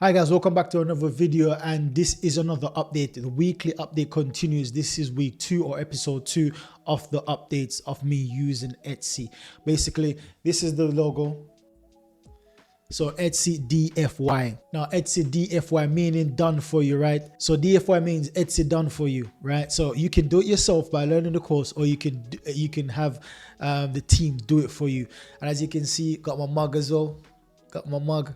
Hi guys, welcome back to another video, and this is another update. The weekly update continues. This is week 2 or episode 2 of the updates of me using Etsy. Basically, this is the logo. So Etsy DFY. Now Etsy DFY meaning done for you, right? So DFY means Etsy done for you, right? So you can do it yourself by learning the course, or you can have the team do it for you. And as you can see, got my mug as well. Got my mug.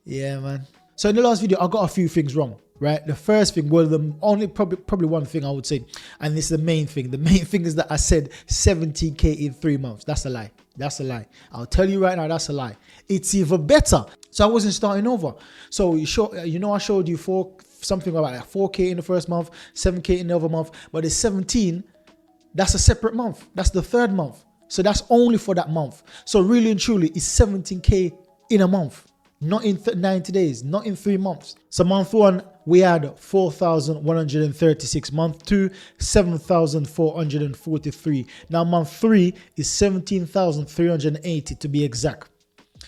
Yeah, man. So in the last video, I got a few things wrong, right? The first thing, well, the only probably one thing I would say, and this is the main thing. The main thing is that I said 17K in 3 months. That's a lie. That's a lie. I'll tell you right now, that's a lie. It's even better. So I wasn't starting over. So I showed you something about like 4K in the first month, 7K in the other month, but the 17, that's a separate month. That's the third month. So that's only for that month. So really and truly, it's 17K in a month. Not in 90 days, not in 3 months. So month 1, we had 4,136. Month 2, 7,443. Now month 3 is 17,380 to be exact.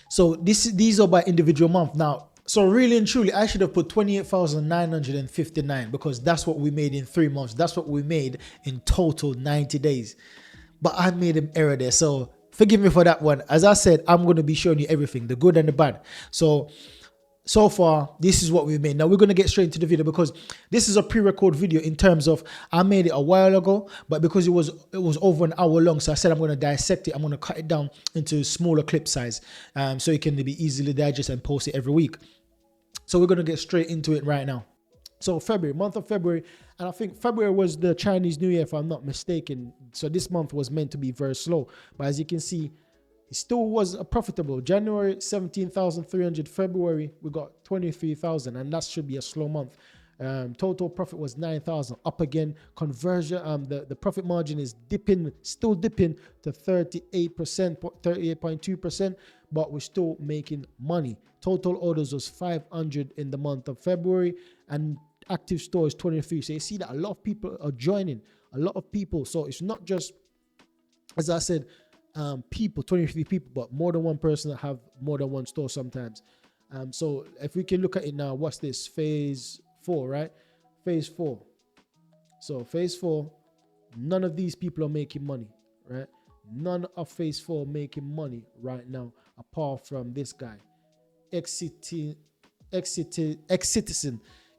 So these are by individual month. Now, so really and truly, I should have put 28,959 because that's what we made in 3 months. That's what we made in total 90 days. But I made an error there. So forgive me for that one. As I said, I'm going to be showing you everything, the good and the bad. So far, this is what we made. Now we're going to get straight into the video because this is a pre-record video in terms of I made it a while ago, but because it was over an hour long, so I said I'm going to dissect it. I'm going to cut it down into smaller clip size so it can be easily digested and post it every week. So we're going to get straight into it right now. So February, month of February, and I think February was the Chinese New Year, if I'm not mistaken. So this month was meant to be very slow. But as you can see, it still was profitable. January, 17,300. February, we got 23,000, and that should be a slow month. Total profit was 9,000. Up again. Conversion, the profit margin is still dipping to 38%, 38.2%, but we're still making money. Total orders was 500 in the month of February, and active store is 23. So you see that a lot of people are joining, a lot of people. So it's not just, as I said, 23 people, but more than one person that have more than one store sometimes. So if we can look at it now, what's this? Phase 4, right? Phase 4. So phase 4, none of these people are making money, right? None of phase 4 making money right now, apart from this guy. Ex-Citizen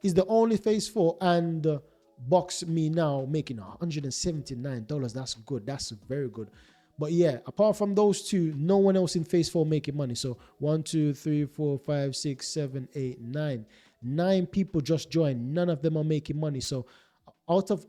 is the only phase 4, and Box Me Now making $179. That's good. That's very good. But yeah, apart from those two, no one else in phase 4 making money. So 1, 2, 3, 4, 5, 6, 7, 8, 9. 9 people just joined. None of them are making money. So out of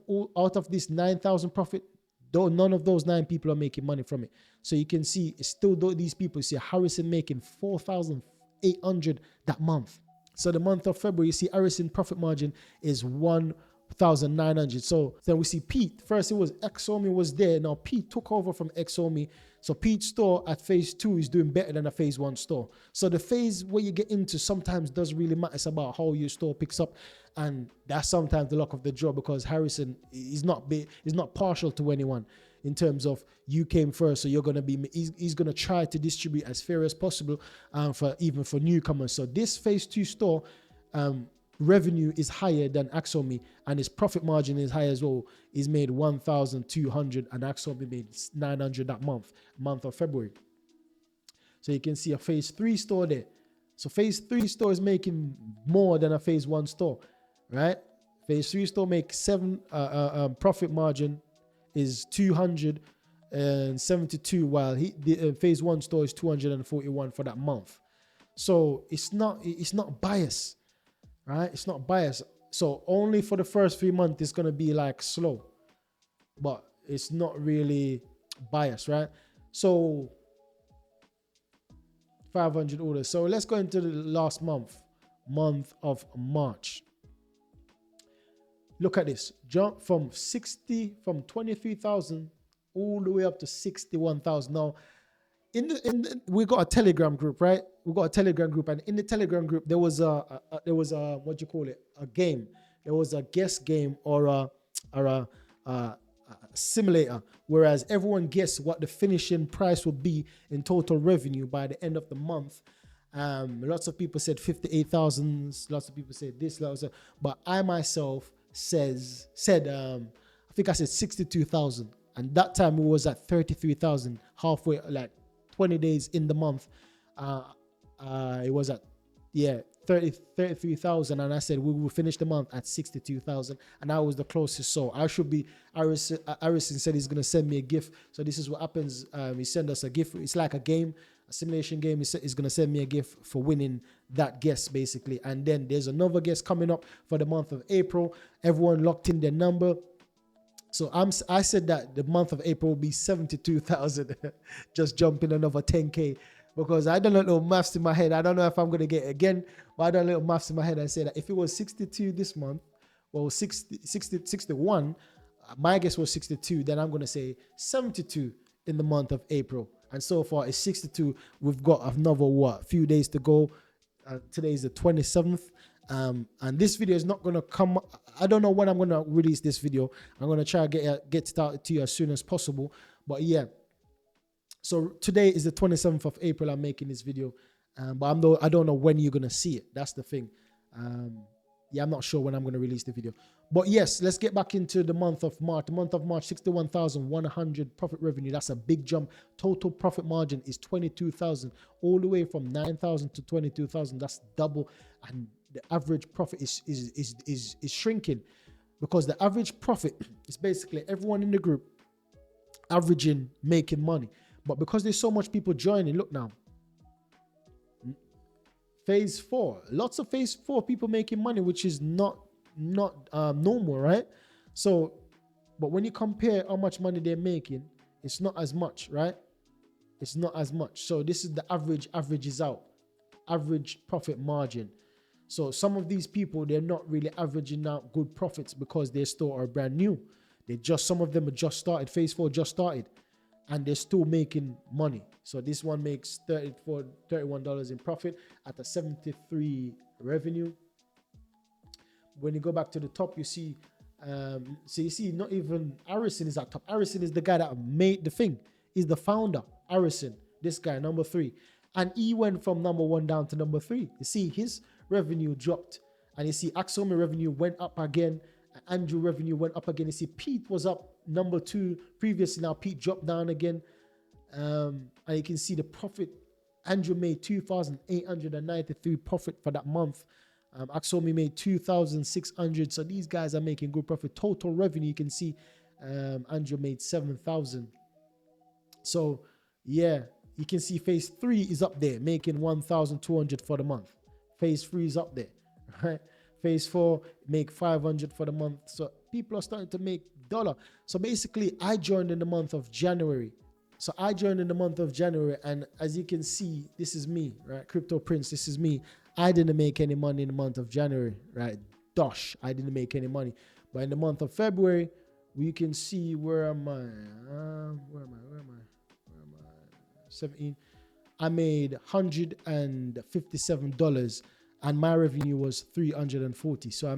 this 9,000 profit, though none of those 9 people are making money from it. So you can see it's still these people. You see Harrison making 4,800 that month. So the month of February, you see Harrison profit margin is 1,900. So then we see Pete. First it was Xomi was there. Now Pete took over from Xomi. So Pete's store at phase 2 is doing better than a phase 1 store. So the phase where you get into sometimes doesn't really matter. It's about how your store picks up, and that's sometimes the luck of the draw, because Harrison is not partial to anyone in terms of you came first, so you're gonna be. He's gonna try to distribute as fair as possible, even for newcomers. So this phase 2 store, revenue is higher than Xomi, and his profit margin is high as well. He's made 1,200, and Xomi made 900 that month of February. So you can see a phase 3 store there. So phase 3 store is making more than a phase 1 store, right? Phase 3 store makes 7 profit margin is 272, while the phase 1 store is 241 for that month. So it's not biased, right? It's not biased. So only for the first 3 months it's gonna be like slow, but it's not really biased, right? So 500 orders. So let's go into the last month of March. Look at this, jump from 23,000 all the way up to 61,000. Now, we got a Telegram group, right? We got a Telegram group, and in the Telegram group there was a what do you call it? A game. There was a guess game or a simulator, whereas everyone guessed what the finishing price would be in total revenue by the end of the month. Lots of people said 58,000. Lots of people said this. But I myself said I think I said 62,000, and that time it was at 33,000. Halfway, like 20 days in the month, it was at 33,000, and I said we will finish the month at 62,000, and I was the closest. So I should be. Harrison said he's gonna send me a gift. So this is what happens. He sent us a gift. It's like a game, a simulation game. He's gonna send me a gift for winning that guest, basically. And then there's another guest coming up for the month of April. Everyone locked in their number. So I said that the month of April will be 72,000. Just jump in another 10K. Because I done a little maths in my head. I don't know if I'm going to get it again, but I done a little maths in my head. I said that if it was 62 this month, well, 61, my guess was 62, then I'm going to say 72 in the month of April. And so far it's 62. We've got another, few days to go. Today is the 27th. And this video is not going to come. I don't know when I'm going to release this video. I'm going to try to get started to you as soon as possible. But yeah. So today is the 27th of April. I'm making this video, but I don't know when you're gonna see it. That's the thing. I'm not sure when I'm gonna release the video. But yes, let's get back into the month of March. The month of March, 61,100 profit revenue. That's a big jump. Total profit margin is 22,000, all the way from 9,000 to 22,000. That's double, and the average profit is shrinking, because the average profit is basically everyone in the group averaging making money. But because there's so much people joining, look now, phase 4, lots of phase 4 people making money, which is not normal, right? So, but when you compare how much money they're making, it's not as much, right? It's not as much. So this is the average is out, average profit margin. So some of these people, they're not really averaging out good profits because they still are brand new. Some of them have just started, phase 4 just started, and they're still making money. So this one makes $31 in profit at a 73 revenue. When you go back to the top, you see, so you see not even Harrison is at top. Harrison is the guy that made the thing. He's the founder, Harrison, this guy, number 3. And he went from number 1 down to number 3. You see his revenue dropped, and you see Axomi revenue went up again. Andrew revenue went up again. You see Pete was up number 2 previously. Now Pete dropped down again. And you can see the profit. Andrew made 2,893 profit for that month. Axomi made 2,600. So these guys are making good profit. Total revenue, you can see Andrew made 7,000. So yeah, you can see phase 3 is up there, making 1,200 for the month. Phase 3 is up there, right? Phase 4 make 500 for the month. So people are starting to make dollar. So basically, I joined in the month of January. And as you can see, this is me, right? Crypto Prince, this is me. I didn't make any money in the month of January, right? Dosh, I didn't make any money. But in the month of February, we can see, where am I? 17. I made $157. And my revenue was 340. So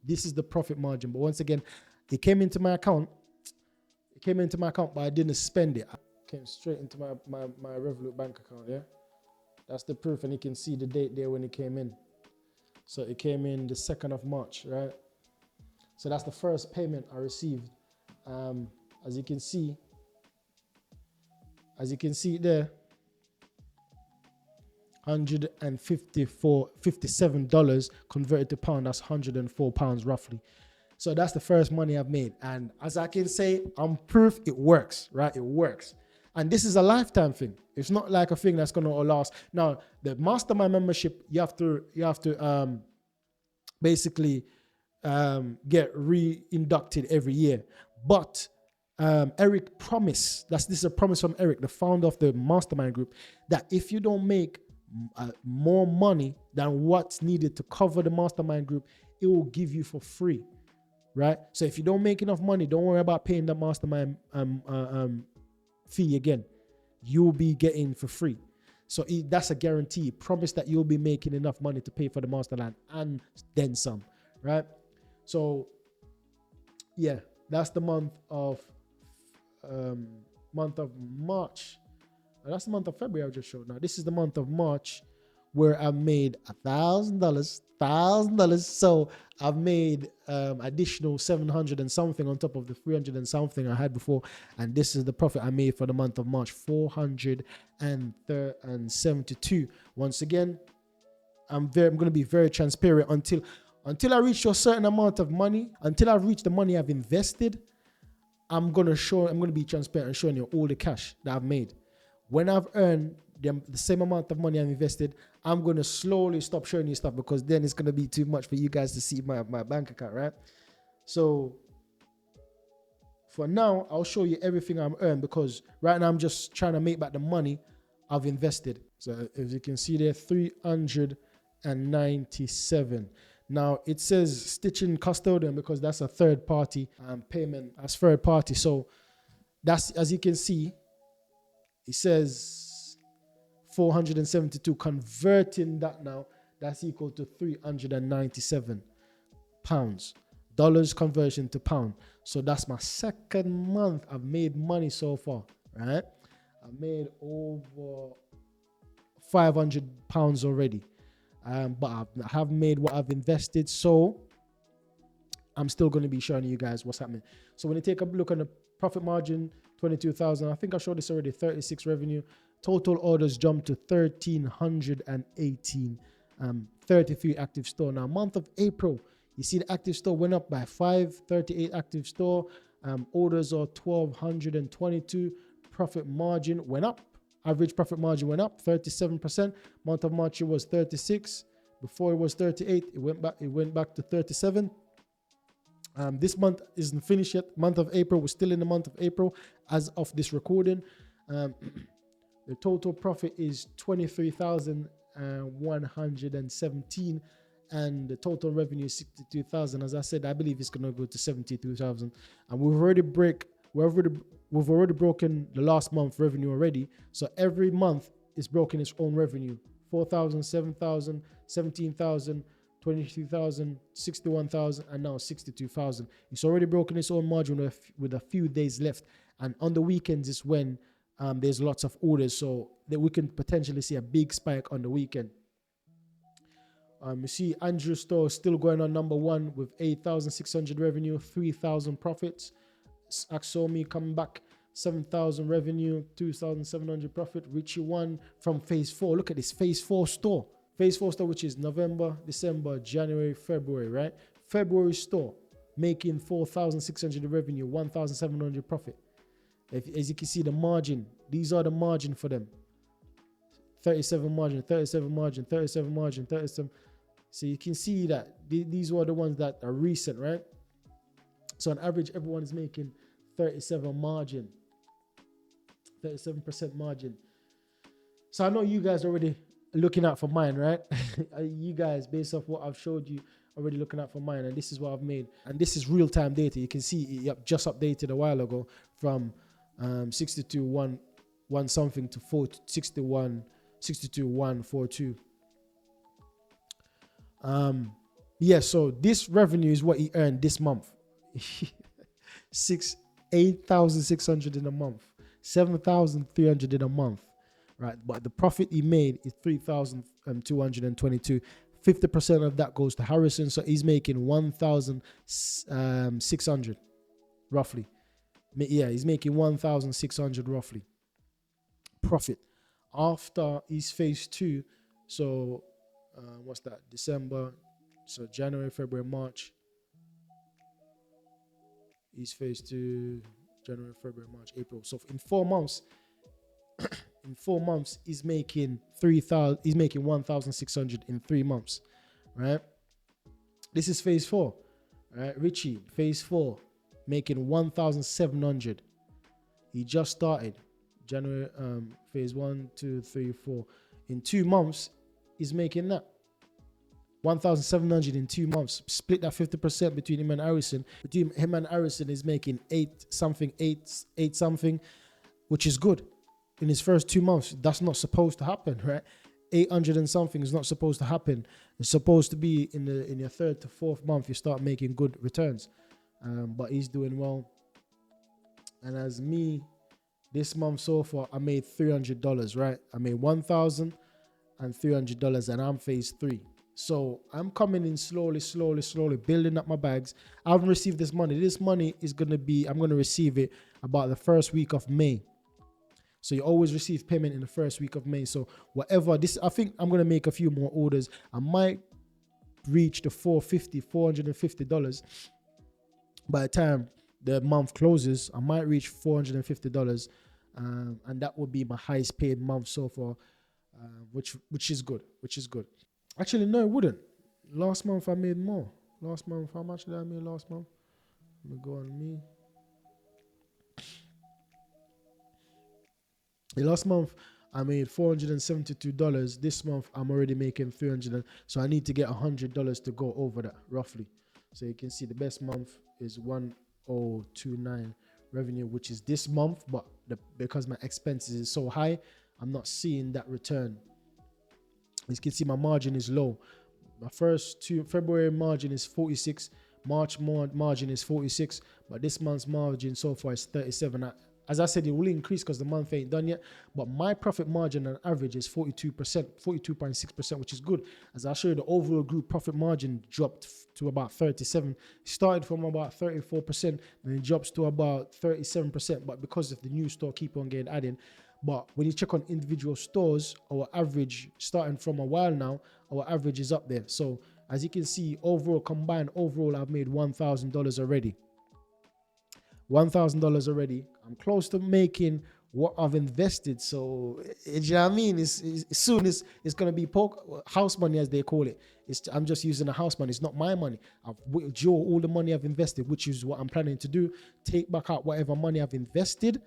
this is the profit margin. But once again, it came into my account, but I didn't spend it. It came straight into my Revolut bank account, yeah? That's the proof, and you can see the date there when it came in. So it came in the 2nd of March, right? So that's the first payment I received. As you can see there, $157 converted to pound, that's £104 roughly. So that's the first money I've made. And as I can say, I'm proof it works, right? It works. And this is a lifetime thing. It's not like a thing that's going to last. Now, the mastermind membership, you have to basically get re-inducted every year. But Eric promised, this is a promise from Eric, the founder of the mastermind group, that if you don't make more money than what's needed to cover the mastermind group, it will give you for free, right? So if you don't make enough money, don't worry about paying the mastermind fee again. You'll be getting for free. So that's a guarantee. Promise that you'll be making enough money to pay for the mastermind and then some, right? So yeah, that's the month of March. That's the month of February I just showed. Now this is the month of March, where I've made $1,000. So I've made additional 700 and something on top of the 300 and something I had before. And this is the profit I made for the month of March, 472. Once again, I'm going to be very transparent until I reach a certain amount of money, until I reach the money I've invested. I'm going to be transparent and showing you all the cash that I've made. When I've earned the same amount of money I've invested, I'm going to slowly stop showing you stuff, because then it's going to be too much for you guys to see my bank account, right? So for now, I'll show you everything I've earned, because right now I'm just trying to make back the money I've invested. So as you can see there, 397. Now it says stitching custodian because that's a third party payment as third party. So that's, as you can see, it says 472. Converting that now, that's equal to 397 pounds. Dollars conversion to pound. So that's my second month I've made money so far, right? I've made over 500 pounds already. But I have made what I've invested, so I'm still going to be showing you guys what's happening. So when you take a look on the profit margin, 22,000, I think I showed this already, 36 revenue. Total orders jumped to 1,318, 33 active store. Now, month of April, you see the active store went up by 5, 38 active store. Orders are 1,222. Profit margin went up. Average profit margin went up 37%. Month of March it was 36. Before it was 38. It went back to 37. This month isn't finished yet. Month of April, we're still in the month of April as of this recording. The total profit is 23,117, and the total revenue is 62,000. As I said, I believe it's going to go to 72,000, and we've already broken the last month revenue already. So every month is broken its own revenue. 4,000, 7,000, 17,000, 22,000, 61,000, and now 62,000. It's already broken its own margin with a few days left. And on the weekends is when there's lots of orders, so that we can potentially see a big spike on the weekend. You see Andrew Store still going on number one with 8,600 revenue, 3,000 profits. Axomi coming back, 7,000 revenue, 2,700 profit. Richie One from phase 4. Look at this phase 4 store. Phase 4 store, which is November, December, January, February, right? February store making 4,600 revenue, 1,700 profit. As you can see, the margin, these are the margin for them. 37 margin, 37 margin, 37 margin, 37. So you can see that these were the ones that are recent, right? So on average, everyone is making 37 margin, 37% margin. So I know you guys are already looking out for mine, right? You guys, based off what I've showed you, already looking out for mine, and this is what I've made. And this is real-time data. You can see it just updated a while ago from 62.1 something to 62.142. Yeah, so this revenue is what he earned this month. 8,600 in a month, 7,300 in a month, right? But the profit he made is 3,222. 50% of that goes to Harrison, so he's making 1,600 roughly. Yeah, he's making 1,600 roughly profit after his phase 2. So what's that? December, so January, February, March. He's phase 2, January, February, March, April. So in 4 months, he's making 3,000. He's making 1,600 in 3 months, right? This is phase 4, right? Richie, phase 4, making 1,700. He just started January, phase 1, 2, 3, 4. In 2 months, he's making that 1,700 in 2 months. Split that 50% between him and Harrison. Between him and Harrison is making 8 something, which is good. In his first 2 months, that's not supposed to happen, right? 800 and something is not supposed to happen. It's supposed to be in your 3rd to 4th month you start making good returns. But he's doing well. And as me, this month so far, I made $300, right? I made 1,000. and $300, and I'm phase 3. So I'm coming in slowly, building up my bags. I haven't received this money. This money is going to be, I'm going to receive it about the first week of May. So you always receive payment in the first week of May. So whatever this, I think I'm going to make a few more orders. I might reach the $450 by the time the month closes. I might reach $450, and that would be my highest paid month so far, which is good. Actually, no, it wouldn't. Last month I made more. Last month, how much did I make last month? Let me go on me. The last month I made $472. This month I'm already making $300, so I need to get $100 to go over that roughly. So you can see the best month is 1029 revenue, which is this month, but because my expenses is so high, I'm not seeing that return. As you can see, my margin is low. My first two February margin is 46, March margin is 46, but this month's margin so far is 37. As I said, it will increase because the month ain't done yet, but my profit margin on average is 42%, 42.6%, which is good. As I'll show you, the overall group profit margin dropped to about 37. It started from about 34%, then it drops to about 37%, but because of the new store keep on getting added. But when you check on individual stores, our average, starting from a while now, our average is up there. So as you can see, overall, combined, overall, I've made $1,000 already. $1,000 already. I'm close to making what I've invested. So, you know what I mean? Soon it's going to be house money, as they call it. I'm just using the house money. It's not my money. I've withdrawn all the money I've invested, which is what I'm planning to do. Take back out whatever money I've invested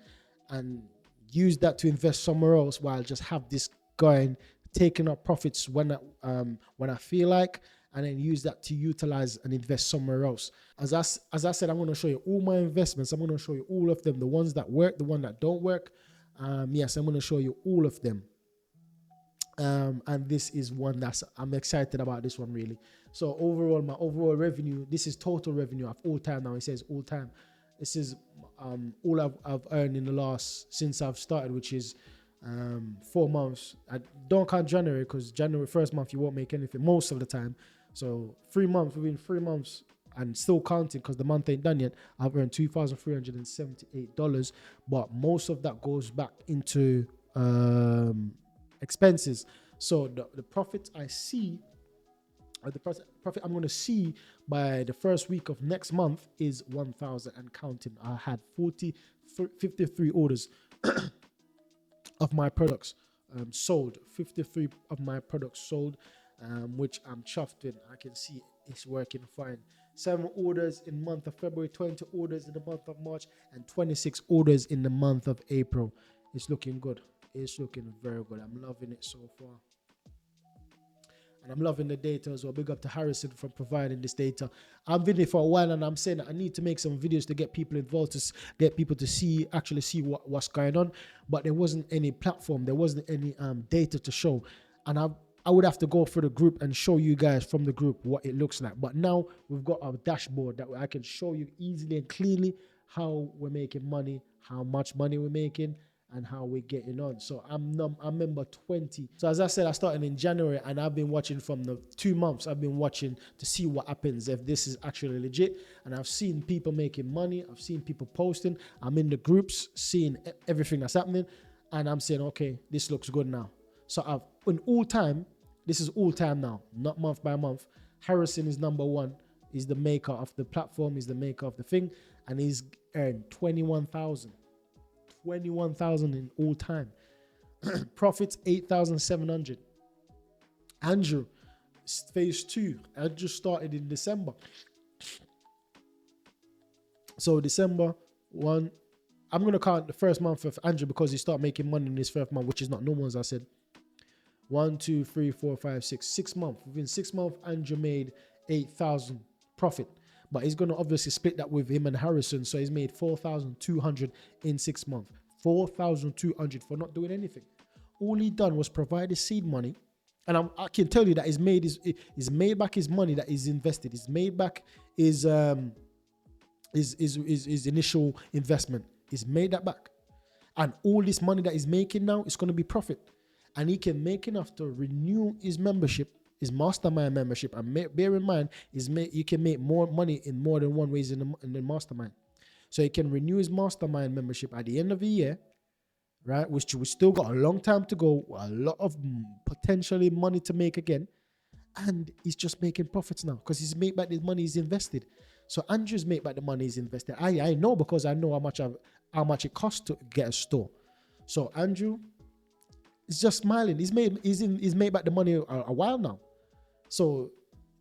and use that to invest somewhere else, while I just have this going, taking up profits when I feel like, and then use that to utilize and invest somewhere else. As I said, I'm going to show you all my investments. I'm going to show you all of them, the ones that work, the ones that don't work. Yes, I'm going to show you all of them. And this is one I'm excited about, this one really. So overall, my overall revenue, this is total revenue of all time now. It says all time. This is all I've earned in the last, since I've started, which is 4 months. I don't count January, because January first month you won't make anything most of the time. So 3 months, within 3 months, and still counting because the month ain't done yet, I've earned $2,378, but most of that goes back into expenses. So the profit I see, the profit I'm going to see by the first week of next month is 1,000 and counting. I had 53 orders of my products sold. 53 of my products sold, which I'm chuffed with. I can see it's working fine. 7 orders in the month of February, 20 orders in the month of March, and 26 orders in the month of April. It's looking good. It's looking very good. I'm loving it so far. And I'm loving the data as well. Big up to Harrison for providing this data. I've been here for a while, and I'm saying that I need to make some videos to get people involved, to get people to actually see what's going on. But there wasn't any platform. There wasn't any data to show. And I would have to go through the group and show you guys from the group what it looks like. But now we've got a dashboard that I can show you easily and clearly how we're making money, how much money we're making, and how we're getting on. So I'm member 20. So as I said, I started in January, and I've been watching from the 2 months. I've been watching to see what happens, if this is actually legit. And I've seen people making money. I've seen people posting. I'm in the groups, seeing everything that's happening. And I'm saying, okay, this looks good now. So in all time, this is all time now, not month by month. Harrison is number 1. He's the maker of the platform. He's the maker of the thing. And he's earned 21,000. 21,000 in all time. Profits 8,700. Andrew, phase 2. I just started in December. So December 1, I'm going to count the first month of Andrew because he started making money in this first month, which is not normal, as I said. 1, 2, 3, 4, 5, 6. 6 months. Within 6 months, Andrew made 8,000 profit. But he's going to obviously split that with him and Harrison. So he's made 4,200 in 6 months. 4,200 for not doing anything. All he done was provide his seed money. And I can tell you that he's made back his money that he's invested. He's made back his initial investment. He's made that back. And all this money that he's making now is going to be profit. and he can make enough to renew his membership, his mastermind membership. And bear in mind, you can make more money in more than one ways in the mastermind. So he can renew his mastermind membership at the end of the year, right? Which we still got a long time to go, a lot of potentially money to make again. And he's just making profits now because he's made back the money he's invested. So Andrew's made back the money he's invested. I know because I know how much it costs to get a store. So Andrew is just smiling. He's made back the money a while now. So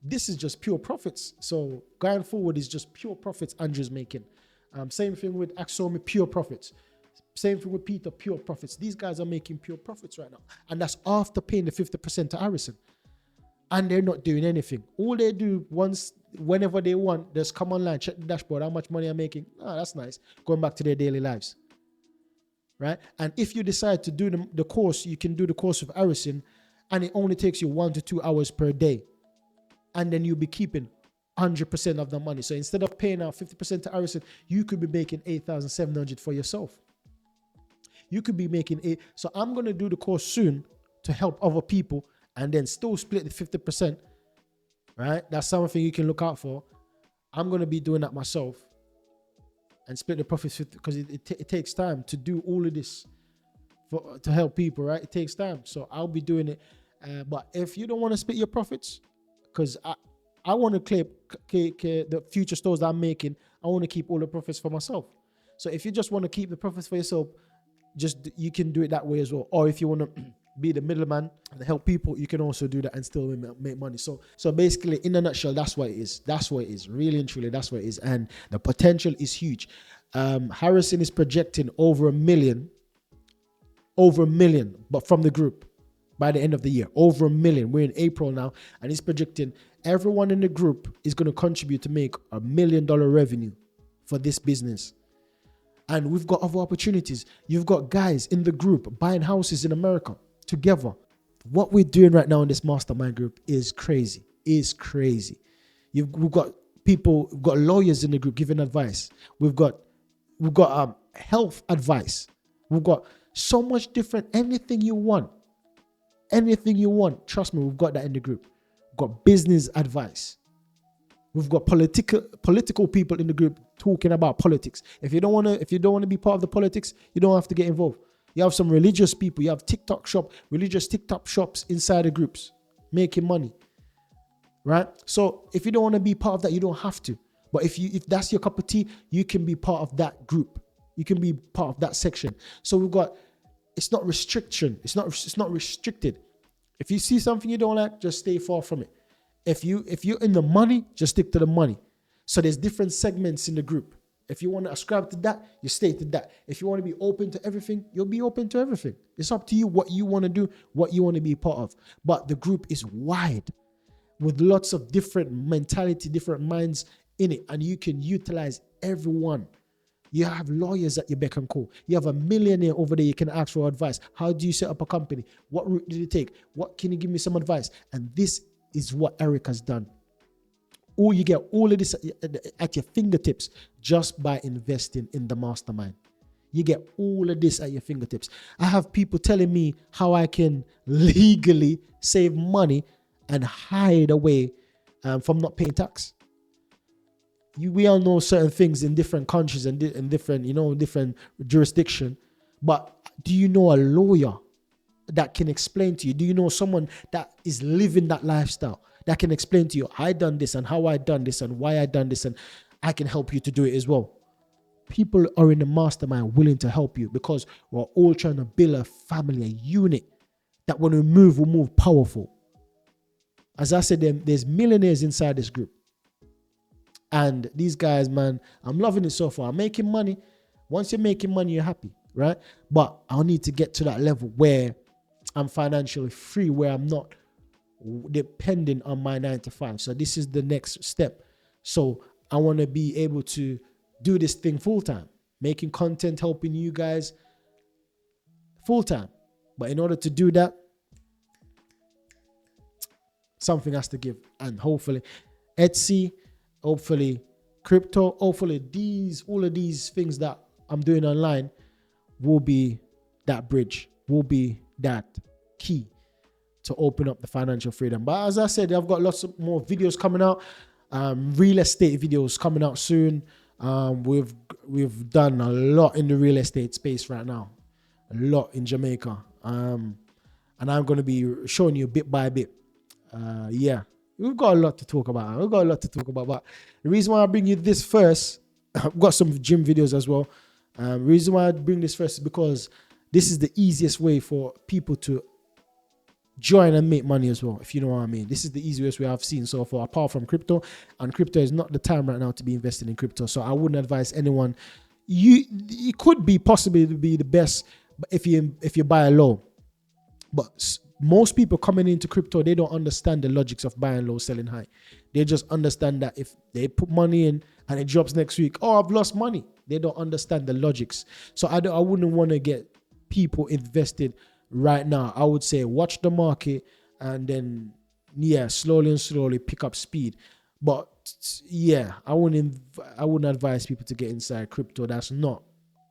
this is just pure profits. So going forward is just pure profits Andrew's making. Same thing with Axomi, pure profits. Same thing with Peter, pure profits. These guys are making pure profits right now. And that's after paying the 50% to Harrison. And they're not doing anything. All they do whenever they want, just come online, check the dashboard, how much money I'm making. Oh, that's nice. Going back to their daily lives. Right? And if you decide to do the course, you can do the course with Harrison, and it only takes you 1 to 2 hours per day. And then you'll be keeping 100% of the money. So instead of paying out 50% to Harrison, you could be making $8,700 for yourself. You could be making So I'm going to do the course soon to help other people and then still split the 50%, right? That's something you can look out for. I'm going to be doing that myself and split the profits because it takes time to do all of this to help people, right? It takes time. So I'll be doing it. But if you don't want to split your profits, because I want to clear the future stores that I'm making, I want to keep all the profits for myself. So if you just want to keep the profits for yourself, you can do it that way as well. Or if you want to be the middleman and help people, you can also do that and still make money. So basically, in a nutshell, that's what it is. That's what it is. Really and truly, that's what it is. And the potential is huge. Harrison is projecting over a million, but from the group by the end of the year. Over 1 million. We're in April now, and he's projecting everyone in the group is going to contribute to make $1 million revenue for this business. And we've got other opportunities. You've got guys in the group buying houses in America together. What we're doing right now in this mastermind group is crazy. We've got people, we've got lawyers in the group giving advice. We've got health advice. We've got so much different, anything you want. Trust me, we've got that in the group. We've got business advice. We've got political people in the group talking about politics. If you don't want to be part of the politics, you don't have to get involved. You have some religious people. You have religious TikTok shops inside the groups making money, right? So if you don't want to be part of that, you don't have to. But if that's your cup of tea, you can be part of that group. You can be part of that section. So we've got. It's not restriction. It's not restricted. If you see something you don't like, just stay far from it. If you're in the money, just stick to the money. So there's different segments in the group. If you want to ascribe to that, you stay to that. If you want to be open to everything, you'll be open to everything. It's up to you what you want to do, what you want to be part of. But the group is wide with lots of different mentality, different minds in it, and you can utilize everyone. You have lawyers at your beck and call. You have a millionaire over there you can ask for advice. How do you set up a company? What route did you take? What can you give me some advice? And this is what Eric has done. Or you get all of this at your fingertips just by investing in the mastermind. You get all of this at your fingertips. I have people telling me how I can legally save money and hide away from not paying tax. We all know certain things in different countries and in different jurisdiction. But do you know a lawyer that can explain to you? Do you know someone that is living that lifestyle that can explain to you, I done this and how I done this and why I done this, and I can help you to do it as well? People are in the mastermind willing to help you because we're all trying to build a family, a unit that when we move, we'll move powerful. As I said, there's millionaires inside this group. And these guys, man, I'm loving it so far. I'm making money. Once you're making money, you're happy, right? But I'll need to get to that level where I'm financially free, where I'm not depending on my 9 to 5. So this is the next step. So I want to be able to do this thing full time, making content, helping you guys full time. But in order to do that, something has to give. And hopefully Etsy, hopefully crypto, hopefully all of these things that I'm doing online will be that bridge, will be that key to open up the financial freedom. But as I said, I've got lots of more videos coming out, real estate videos coming out soon. We've done a lot in the real estate space right now, a lot in Jamaica, and I'm going to be showing you bit by bit. Yeah, we've got a lot to talk about. But the reason why I bring you this first, I've got some gym videos as well. The reason why I bring this first is because this is the easiest way for people to join and make money as well, if you know what I mean. This is the easiest way I've seen so far, apart from crypto. And crypto is not the time right now to be investing in crypto. So I wouldn't advise anyone. It could be possibly to be the best if you buy low. But most people coming into crypto, they don't understand the logics of buying low, selling high. They just understand that if they put money in and it drops next week, oh, I've lost money. They don't understand the logics. So I wouldn't want to get people invested right now. I would say watch the market and then, yeah, slowly and slowly pick up speed. But yeah, I wouldn't advise people to get inside crypto that's not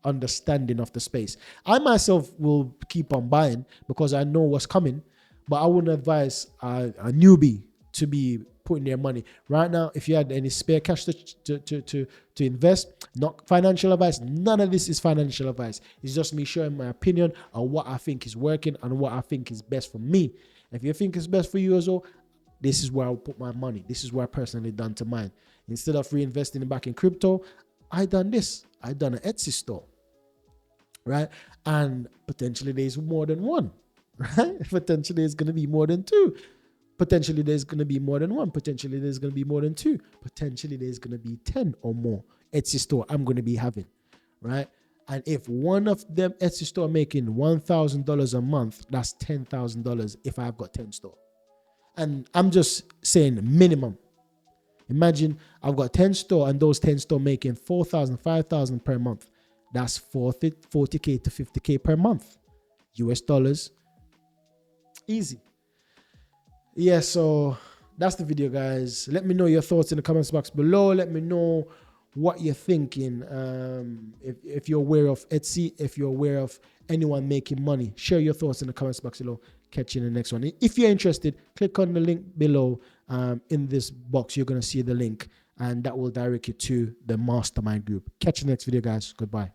understanding of the space. I myself will keep on buying because I know what's coming, but I wouldn't advise a newbie to be putting their money right now. If you had any spare cash to invest, not financial advice. None of this is financial advice. It's just me showing my opinion on what I think is working and what I think is best for me. If you think it's best for you as well, this is where I'll put my money. This is what I personally done to mine. Instead of reinvesting it back in crypto, I done this. I done an Etsy store, right? And potentially there's more than one, right? Potentially there's going to be more than two. Potentially there's going to be more than one. Potentially there's going to be more than two. Potentially there's going to be 10 or more Etsy store I'm going to be having, right? And if one of them Etsy store making $1,000 a month, that's $10,000 if I've got 10 store. And I'm just saying minimum. Imagine I've got 10 store and those 10 store making 4,000, 5,000 per month. That's 40K to 50K per month. US dollars. Easy. Yeah, so that's the video, guys. Let me know your thoughts in the comments box below. Let me know what you're thinking. If you're aware of Etsy, if you're aware of anyone making money, share your thoughts in the comments box below. Catch you in the next one. If you're interested, click on the link below. In this box, you're going to see the link, and that will direct you to the mastermind group. Catch you in the next video, guys. Goodbye.